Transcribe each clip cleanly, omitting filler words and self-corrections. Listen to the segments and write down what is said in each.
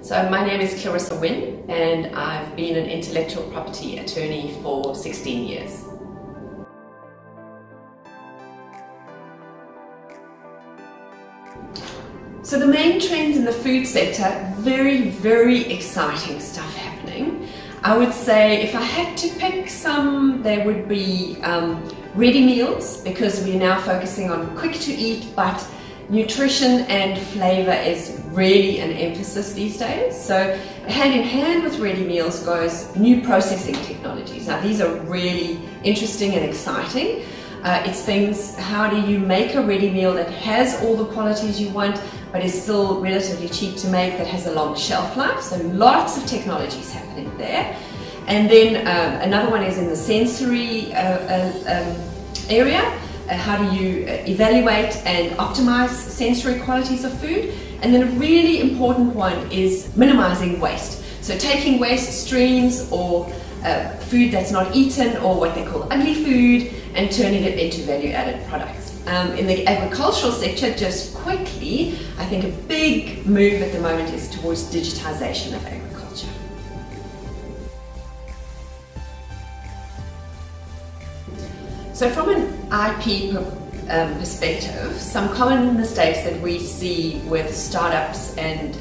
So my name is Clarissa Wynne and I've been an intellectual property attorney for 16 years. So the main trends in the food sector, very exciting stuff happening. I would say if I had to pick some, there would be ready meals, because we're now focusing on quick to eat, but nutrition and flavour is really an emphasis these days. So hand in hand with ready meals goes new processing technologies. Now these are really interesting and exciting. It's things, how do you make a ready meal that has all the qualities you want but is still relatively cheap to make, that has a long shelf life. So lots of technologies happening there. And then another one is in the sensory area. How do you evaluate and optimize sensory qualities of food? And then a really important one is minimizing waste. So taking waste streams or food that's not eaten, or what they call ugly food, and turning it into value-added products. In the agricultural sector, just quickly, I think a big move at the moment is towards digitization of agriculture. So from an IP perspective, some common mistakes that we see with startups and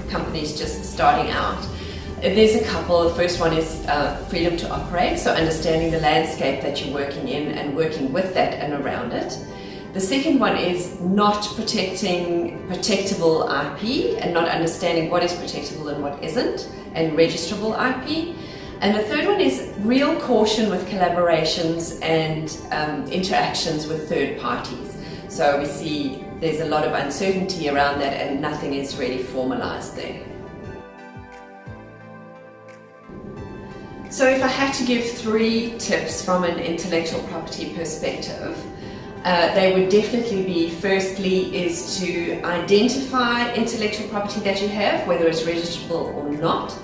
companies just starting out, there's a couple. The first one is freedom to operate, so understanding the landscape that you're working in and working with that and around it. The second one is not protecting protectable IP and not understanding what is protectable and what isn't, and registrable IP. And the third one is real caution with collaborations and interactions with third parties. So we see there's a lot of uncertainty around that and nothing is really formalized there. So if I had to give 3 tips from an intellectual property perspective, they would definitely be, firstly, is to identify intellectual property that you have, whether it's registrable or not.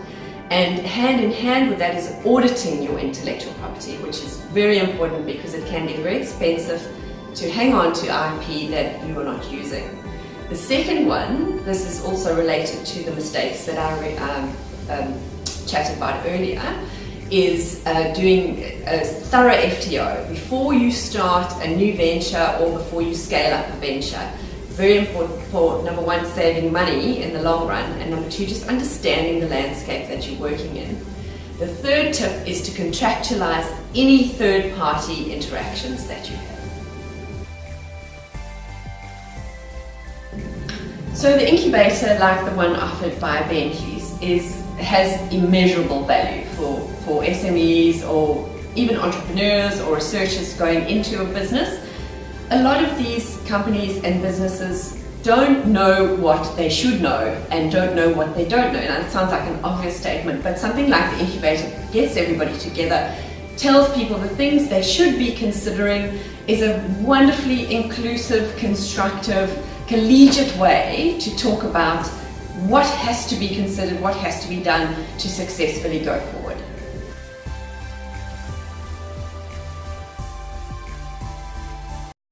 And hand in hand with that is auditing your intellectual property, which is very important because it can get very expensive to hang on to IP that you are not using. The second one, this is also related to the mistakes that I chatted about earlier, is doing a thorough FTO before you start a new venture or before you scale up a venture. Very important for, number one, saving money in the long run, and number 2, just understanding the landscape that you're working in. The third tip is to contractualize any third-party interactions that you have. So the incubator, like the one offered by Bentleys, has immeasurable value for SMEs or even entrepreneurs or researchers going into a business. A lot of these companies and businesses don't know what they should know and don't know what they don't know. Now, it sounds like an obvious statement, but something like the incubator gets everybody together, tells people the things they should be considering, is a wonderfully inclusive, constructive, collegiate way to talk about what has to be considered, what has to be done to successfully go forward.